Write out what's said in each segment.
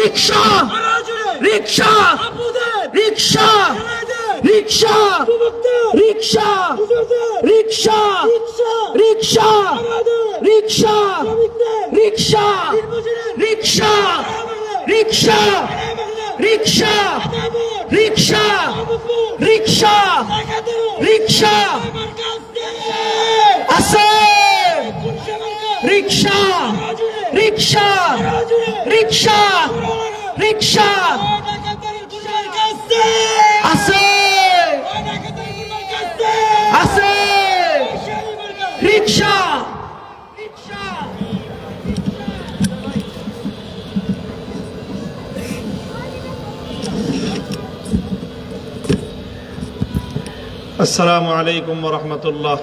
রিক্সা রিক্সা রিক্সা রিক্সা রিক্সা রিক্সা রিক্সা রিক্সা রিক্সা রিক্সা রিক্সা রিক্সা রিক্সা রিক্সা রিক্সা আছে রিক্সা রিক্সা রিক্সা রিক্সা আছে আছে রিক্সা السلام عليكم ورحمة الله.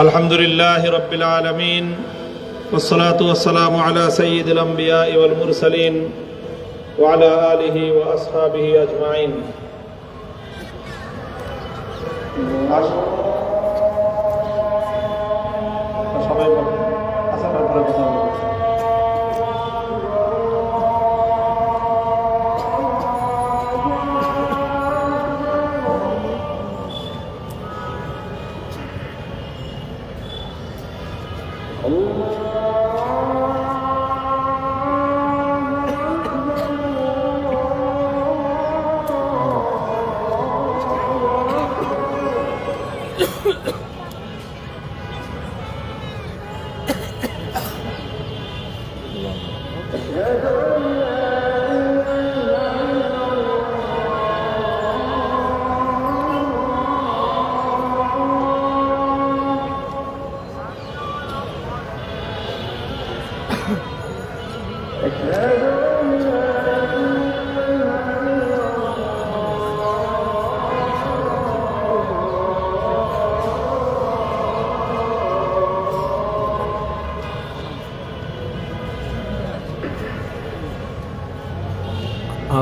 الحمد لله رب العالمين والصلاة والسلام على سيد الأنبياء والمرسلين وعلى آله وأصحابه أجمعين.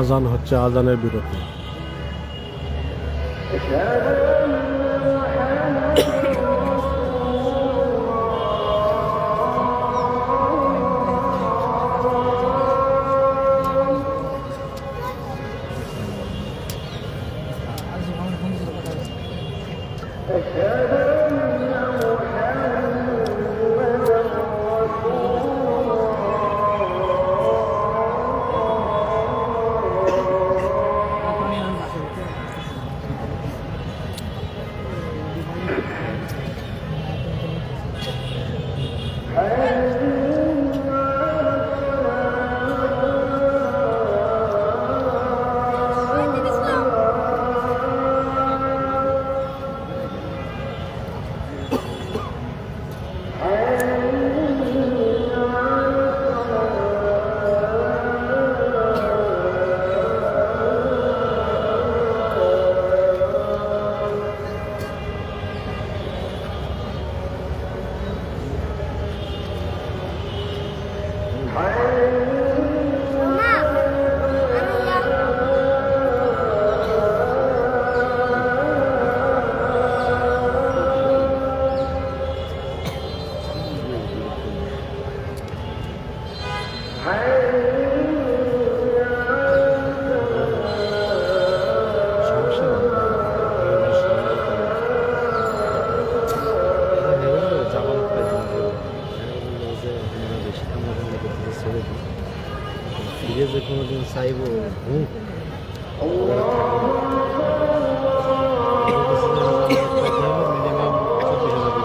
আজান হচ্ছে আজানের বিরতি। ফিরে যে কোনোদিন চাইব মিনিমাম 40,000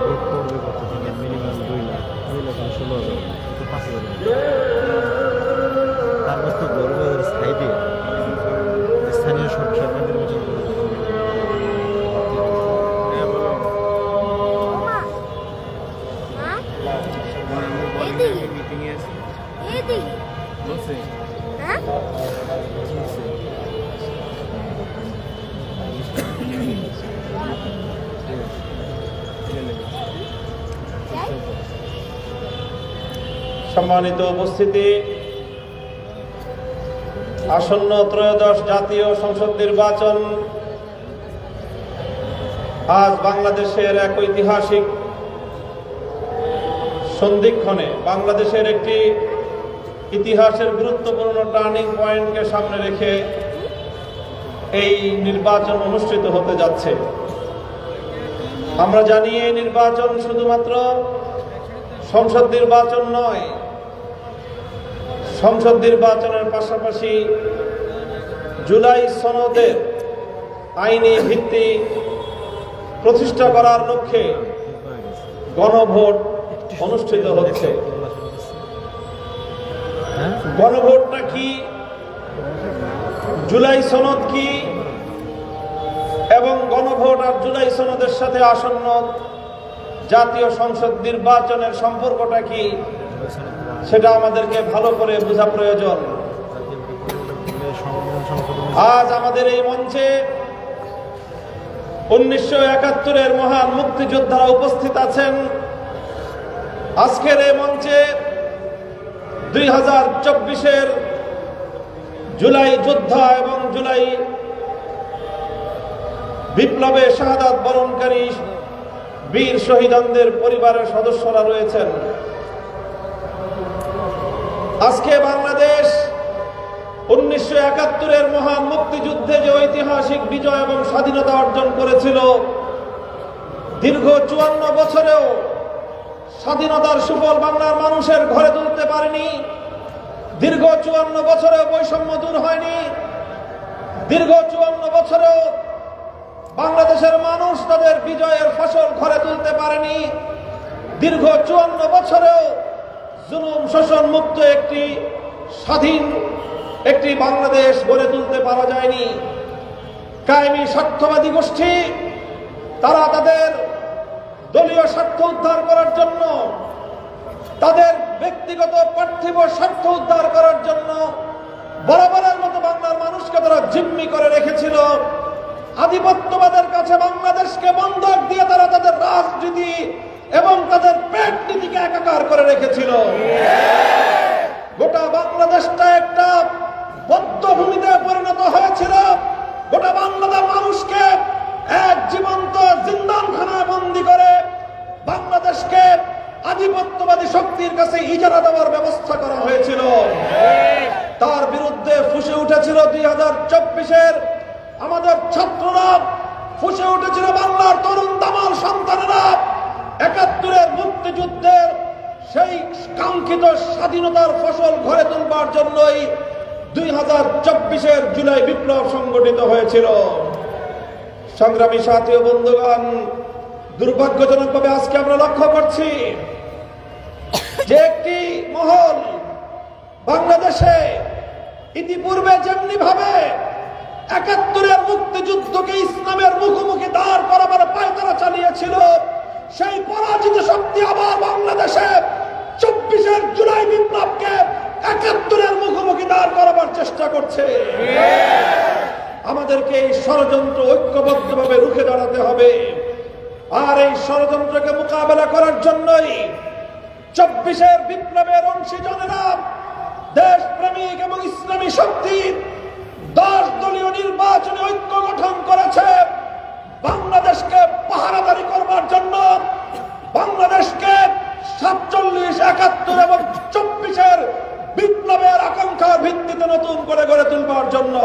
ভোট করবে কত মিনিমাম 2,00,000 2,16,000 তারপর তো গরিবের স্থায়ী দিয়ে স্থানীয় সরকার নির্বাচন করে সম্মানিত উপস্থিতি, আসন্ন ত্রয়োদশ জাতীয় সংসদ নির্বাচন আজ বাংলাদেশের এক ঐতিহাসিক সন্ধিক্ষণে বাংলাদেশের একটি ইতিহাসের গুরুত্বপূর্ণ টার্নিং পয়েন্টকে সামনে রেখে এই নির্বাচন অনুষ্ঠিত হতে যাচ্ছে। আমরা জানি এই নির্বাচন শুধুমাত্র সংসদ নির্বাচন নয়, সংসদ নির্বাচনের পাশাপাশি জুলাই সনদের আইনি ভিত্তি প্রতিষ্ঠা করার লক্ষ্যে গণভোট অনুষ্ঠিত হচ্ছে। গণভোটটা কি, জুলাই সনদ কি এবং গণভোট আর জুলাই সনদের সাথে আসন্ন জাতীয় সংসদ নির্বাচনের সম্পর্কটা কি, সেটা আমাদেরকে ভালো করে বোঝা প্রয়োজন। আজ আমাদের এই মঞ্চে 1971-এর মহান মুক্তিযোদ্ধারা উপস্থিত আছেন। আজকের এই মঞ্চে 2024-এর জুলাই যোদ্ধা এবং জুলাই বিপ্লবে শাহাদাত বরণকারী বীর শহীদদের পরিবারের সদস্যরা রয়েছেন। আজকে বাংলাদেশ 1971-এর মহান মুক্তিযুদ্ধে যে ঐতিহাসিক বিজয় এবং স্বাধীনতা অর্জন করেছিল, দীর্ঘ 54 বছরেও স্বাধীনতার সুফল বাংলার মানুষের ঘরে তুলতে পারেনি। দীর্ঘ 54 বছরেও বৈষম্য দূর হয়নি। দীর্ঘ 54 বছরেও বাংলাদেশের মানুষ তাদের বিজয়ের ফসল ঘরে তুলতে পারেনি। দীর্ঘ 54 বছরেও জুলুম শোষণ মুক্ত একটি স্বাধীন একটি বাংলাদেশ গড়ে তুলতে পারা যায়নি। কায়েমি স্বার্থবাদী গোষ্ঠী তারা তাদের দলীয় স্বার্থ উদ্ধার করার জন্য, তাদের ব্যক্তিগত পার্থিব স্বার্থ উদ্ধার করার জন্য বরাবরের মতো বাংলার মানুষকে তারা জিম্মি করে রেখেছিল। আধিপত্যবাদের কাছে বাংলাদেশকে বন্ধক দিয়ে তারা তাদের রাজনীতি এবং তাদের পেট নীতিকে একাকার করে রেখেছিল। গোটা বাংলাদেশটা একটা বদ্ধভূমিতে পরিণত হয়েছিল। গোটা বাংলাদেশ মানুষকে এক জীবন্ত জিন্দানখানায় বন্দী করে বাংলাদেশকে আধিপত্যবাদী শক্তির কাছে ইজারা দেওয়ার ব্যবস্থা করা হয়েছিল। তার বিরুদ্ধে ফুঁসে উঠেছিল 2024-এর আমাদের ছাত্ররা, ফুঁসে উঠেছিল বাংলার তরুণ দামাল সন্তানেরা। 71-এর মুক্তিযুদ্ধের সেই কাঙ্ক্ষিত স্বাধীনতার ফসল ঘরে তুলবার জন্যই 2024-এর জুলাই বিপ্লব সংগঠিত হয়েছিল। সংগ্রামী সাথী ও বন্ধুগণ, দুর্ভাগ্যজনকভাবে আজকে আমরা লক্ষ্য করছি যে একটি মহল বাংলাদেশে ইতিপূর্বে যেমনি ভাবে 71-এর মুক্তিযুদ্ধকে ইসলামের মুখোমুখি দাঁড় করাবার পায়তারা চালিয়েছিল, সেই পরাজিত শক্তি আবার বাংলাদেশে 24-এর জুলাই বিপ্লবকে 71-এর মুখোমুখি দাঁড় করাবার চেষ্টা করছে। আমাদেরকে এই ষড়যন্ত্র ঐক্যবদ্ধভাবে রুখে দাঁড়াতে হবে। আর এই ষড়যন্ত্রকে মোকাবেলা করার জন্যই 24-এর বিপ্লবের অংশীজনেরা, দেশপ্রেমিক এবং ইসলামী শক্তি 10 দলীয় নির্বাচনী ঐক্য গঠন করেছে। বাংলাদেশকে পাহারাদারি করবার জন্য, বাংলাদেশকে 47, 71 এবং 24-এর বিপ্লবের আকাঙ্ক্ষার ভিত্তিতে নতুন করে গড়ে তুলবার জন্য।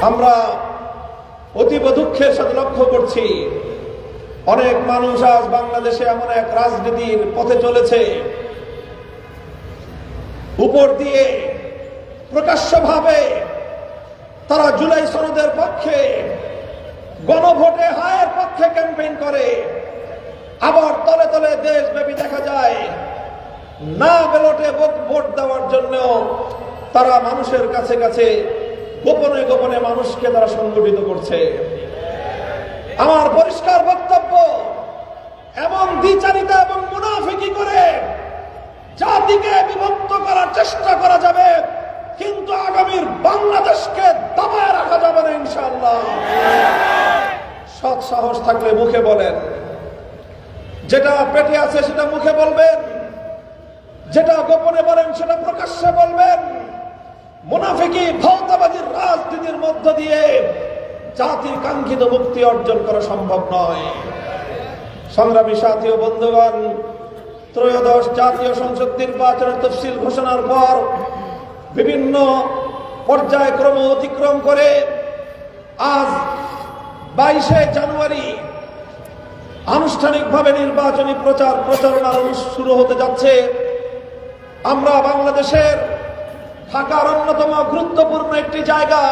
আমরা অতীব দুঃখের সাথে লক্ষ্য করছি, অনেক মানুষ আজ বাংলাদেশে এমন এক রাজনীতির পথে চলেছে, উপর দিয়ে প্রকাশ্যভাবে তারা জুলাই সনদের পক্ষে, গণভোটে হায়ের পক্ষে ক্যাম্পেইন করে, আবার তলে তলে দেশব্যাপী দেখা যায় না ব্যালটে ভোট দেওয়ার জন্য তারা মানুষের কাছে কাছে গোপনে গোপনে মানুষকে তারা সংগঠিত করছে। আমার পরিষ্কার বক্তব্য, এমন দ্বিচারিতা এবং মুনাফিকি করে জাতিকে বিভক্ত করার চেষ্টা করা যাবে, কিন্তু আগামীর বাংলাদেশকে দাবায় রাখা যাবে না ইনশাআল্লাহ। সৎ সাহস থাকলে মুখে বলেন, যেটা পেটে আছে সেটা মুখে বলবেন, যেটা গোপনে বলেন সেটা প্রকাশ্যে বলবেন। মুনাফিকি ভাওতাবাদীর রাজনীতির মধ্য দিয়ে জাতির কাঙ্ক্ষিত মুক্তি অর্জন করা সম্ভব নয়। সংগ্রামী সাথী ও বন্ধুগণ, ত্রয়োদশ জাতীয় সংসদ নির্বাচনের তফসিল ঘোষণার পর বিভিন্ন পর্যায়ক্রম অতিক্রম করে আজ 22শে জানুয়ারি আনুষ্ঠানিকভাবে নির্বাচনী প্রচারণা শুরু হতে যাচ্ছে। আমরা বাংলাদেশের ঢাকার অন্যতম গুরুত্বপূর্ণ একটি জায়গা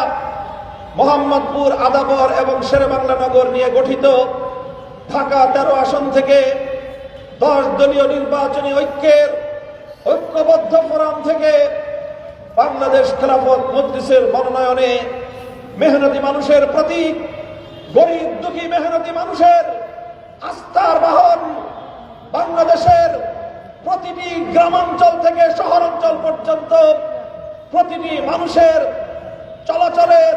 মোহাম্মদপুর, আদাবর এবং শেরেবাংলা নগর নিয়ে গঠিত ঢাকা 13 আসন থেকে 10 দলীয় নির্বাচনী ঐক্যবদ্ধ ফোরাম থেকে বাংলাদেশ খেলাফত মজলিসের মনোনয়নে মেহনতি মানুষের প্রতীক, গরিব দুঃখী মেহনতি মানুষের আস্থার বাহন, বাংলাদেশের প্রতিটি গ্রামাঞ্চল থেকে শহরাঞ্চল পর্যন্ত প্রতিটি মানুষের চলাচলের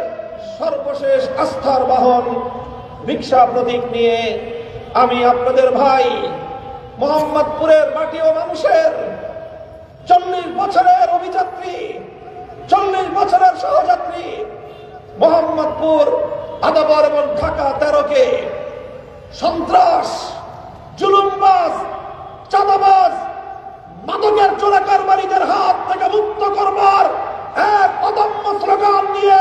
সর্বশেষ আস্থার বাহন রিকশা প্রতীক নিয়ে আমি আপনাদের ভাই মোহাম্মদপুরের মাটি ও মানুষের 40 বছরের অভিযাত্রী, 40 বছরের সহযাত্রী মোহাম্মদপুর, আদাবর এবং ঢাকা 13কে সন্ত্রাস, জুলুমবাজ, চাঁদাবাজ, মাদকের চোরাকারবারীদের হাত থেকে মুক্ত করবার এক অদম্য স্লোগান নিয়ে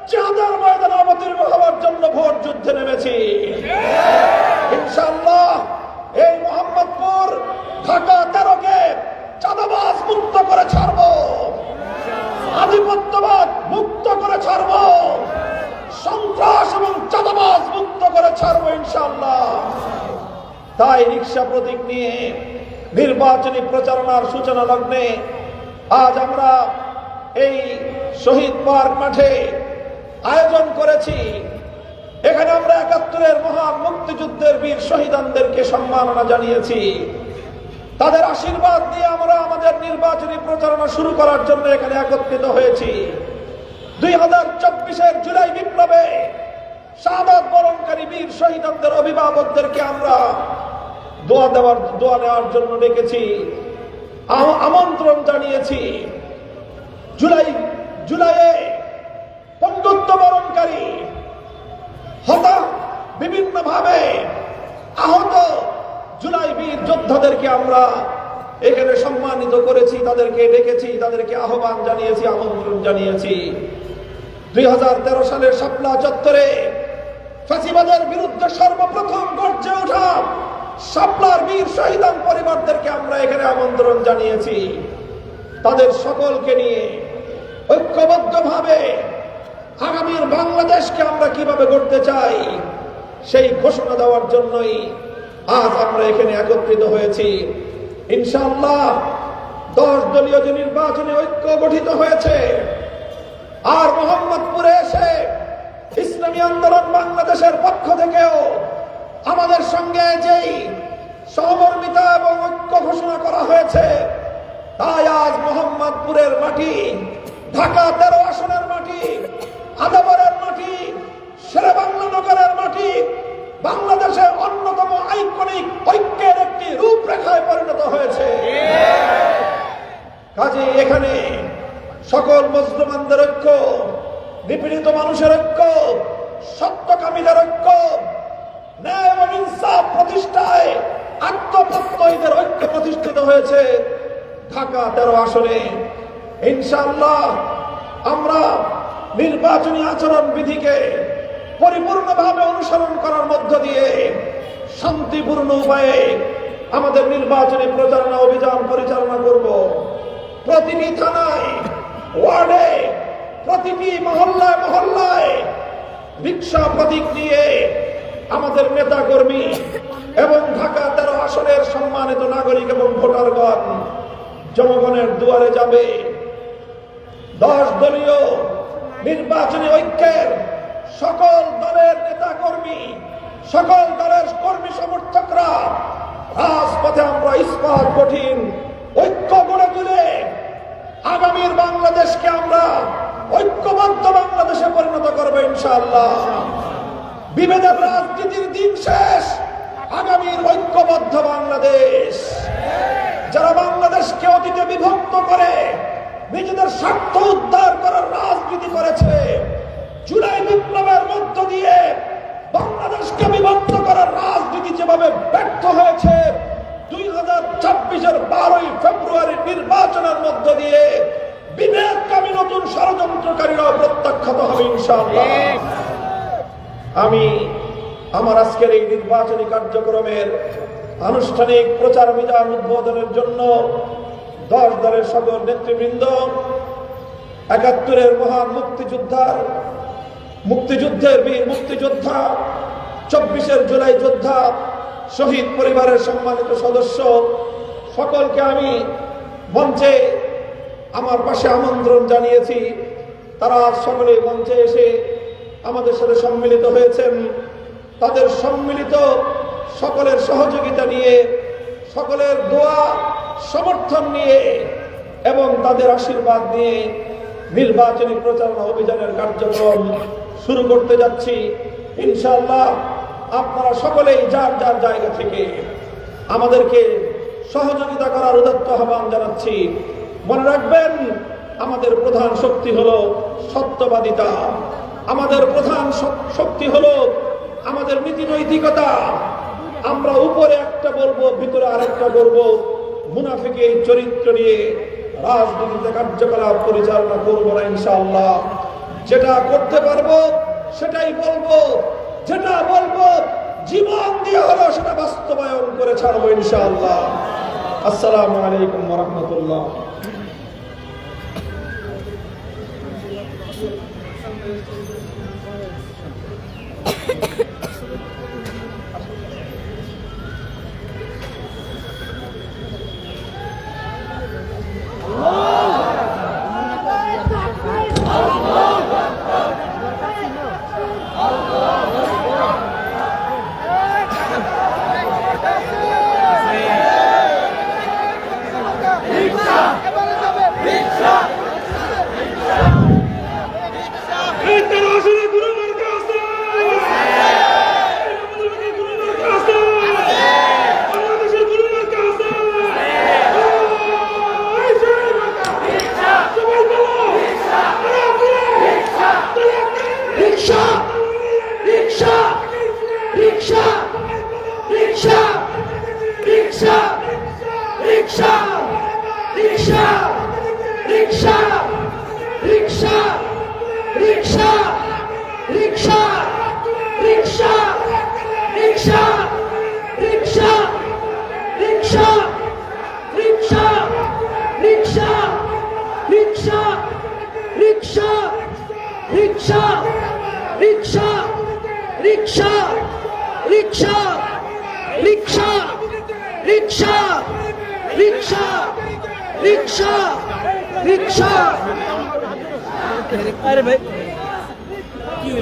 জিহাদের ময়দানে অবতীর্ণ হওয়ার জন্য ভোট যুদ্ধে নেমেছি। ইনশাআল্লাহ এই মোহাম্মদপুর, ঢাকা 13কে চাঁদাবাজ মুক্ত করে ছাড়ব, আধিপত্যবাদ মুক্ত করে ছাড়ব, সন্ত্রাস এবং চাঁদাবাজ মুক্ত করে ছাড়ব ইনশাআল্লাহ। তাই রিকশা প্রতীক নিয়ে নির্বাচনী প্রচারণার সূচনা লগ্নে আজ আমরা এই শহীদ পার্ক মাঠে আয়োজন করেছি। এখানে আমরা 71-এর মহান মুক্তিযুদ্ধের বীর শহীদানদেরকে সম্মাননা জানিয়েছি। তাদের আশীর্বাদ নিয়ে আমরা আমাদের নির্বাচনী প্রচারণা শুরু করার জন্য এখানে একত্রিত হয়েছি। 2024-এর জুলাই বিপ্লবে শাহাদাত বরণকারী বীর শহীদদের অভিভাবকদেরকে আমরা দোয়া নেওয়ার জন্য ডেকেছি, আমন্ত্রণ জানিয়েছি। জুলাইয়ে পঙ্গুত্ব বরণকারী বিভিন্ন ভাবে আহত জুলাই বীর যোদ্ধাদেরকে আমরা এখানে সম্মানিত করেছি, তাদেরকে ডেকেছি, তাদেরকে আহ্বান জানিয়েছি, আমন্ত্রণ জানিয়েছি। 2013 সালের শাপলা চত্বরে ফাঁসিবাদের বিরুদ্ধে সর্বপ্রথম গর্জে ওঠা শাপলার বীর শহীদান পরিবারদেরকে আমরা এখানে আমন্ত্রণ জানিয়েছি। তাদের সকলকে নিয়ে ঐক্যবদ্ধভাবে আগামীর বাংলাদেশকে আমরা কিভাবে গড়তে চাই সেই ঘোষণা দেওয়ার জন্যই আজ আমরা এখানে একত্রিত হয়েছি। ইনশাআল্লাহ 10 দলীয় যে নির্বাচনী ঐক্য গঠিত হয়েছে, আর মোহাম্মদপুরে এসে ইসলামী আন্দোলন বাংলাদেশের পক্ষ থেকেও আমাদের সঙ্গে যেই সহমর্মিতা এবং ঐক্য ঘোষণা করা হয়েছে, তাই আজ মোহাম্মদপুরের মাটি, ঢাকা 13 আসনের মাটি, আদাবরের মাটি, শেরেবাংলা নগরের মাটি বাংলাদেশের অন্যতম আইকনিক ঐক্যের একটি রূপরেখায় পরিণত হয়েছে। কাজে এখানে সকল মুসলমানদের ঐক্য, নিপীড়িত মানুষের ঐক্য, সত্যকামীদের ঐক্য, ন্যায় এবং ইনসাফ প্রতিষ্ঠায় আত্মপ্রত্যয়ীদের ঐক্য প্রতিষ্ঠিত হয়েছে ঢাকা 13 আসনে। ইনশাআল্লাহ আমরা নির্বাচনী আচরণ বিধিকে পরিপূর্ণভাবে অনুসরণ করার মধ্য দিয়ে শান্তিপূর্ণ উপায়ে আমাদের নির্বাচনী প্রচারণা অভিযান পরিচালনা করব। প্রতিটি থানায়, ওয়ার্ডে, প্রতিটি মহল্লায় মহল্লায় রিকশা প্রতীক নিয়ে আমাদের নেতা কর্মী এবং ঢাকা 13 আসনের সম্মানিত নাগরিক এবং ভোটারগণ জনগণের দুয়ারে যাবে। 10 দলীয় নির্বাচনী ঐক্যের সকল দলের নেতা কর্মী, সকল দলের কর্মী সমর্থকরা রাজপথে আমরা ইস্পাত কঠিন ঐক্য গড়ে তুলে আগামীর বাংলাদেশকে আমরা ঐক্যবদ্ধ বাংলাদেশে পরিণত করবো ইনশাআল্লাহ। বিভেদের রাজনীতির দিন শেষ, আগামীর ঐক্যবদ্ধ বাংলাদেশ। যারা বাংলাদেশকে অতীতে বিভক্ত করে নিজেদের স্বার্থ উদ্ধার করার রাজনীতি করেছে, জুলাই বিপ্লবের মধ্য দিয়ে বাংলাদেশকে বিভক্ত করার রাজনীতি যেভাবে ব্যর্থ ২৬-এর ১২ই ফেব্রুয়ারি নির্বাচনের মধ্য দিয়ে বিবেককামী নতুন ষড়যন্ত্রকারীরা প্রত্যাখ্যাত হবে ইনশাআল্লাহ। আমি আমার আজকের এই নির্বাচনী কার্যক্রমের আনুষ্ঠানিক প্রচার অভিযান উদ্বোধনের জন্য 10 দলের সকল নেতৃবৃন্দ, ৭১-এর মহান মুক্তিযুদ্ধের বীর মুক্তিযোদ্ধা, ২৪-এর জুলাই যোদ্ধা, শহীদ পরিবারের সম্মানিত সদস্য সকলকে আমি মঞ্চে আমার পাশে আমন্ত্রণ জানিয়েছি। তারা সকলে মঞ্চে এসে আমাদের সাথে সম্মিলিত হয়েছেন। তাদের সম্মিলিত সকলের সহযোগিতা নিয়ে, সকলের দোয়া সমর্থন নিয়ে এবং তাদের আশীর্বাদ নিয়ে নির্বাচনী প্রচারণা অভিযানের কার্যক্রম শুরু করতে যাচ্ছি ইনশাআল্লাহ। আপনারা সকলেই যার যার জায়গা থেকে আমাদেরকে সহযোগিতা করার উদাত্ত আহ্বান জানাচ্ছি। মনে রাখবেন, আমাদের প্রধান শক্তি হলো সত্যবাদিতা, আমাদের প্রধান শক্তি হলো আমাদের নীতি নৈতিকতা। আমরা উপরে একটা বলবো, ভিতরে আরেকটা বলবো। মুনাফিকের এই চরিত্র নিয়ে রাজনীতিতে কার্যকলাপ পরিচালনা করবো না ইনশাআল্লাহ। যেটা করতে পারবো সেটাই বলবো, যেটা বলবো জীবন দিয়ে হলো সেটা বাস্তবায়ন করে ছাড়বো ইনশাআল্লাহ। আসসালামু আলাইকুম ওয়া রাহমাতুল্লাহ। अरे भाई क्यों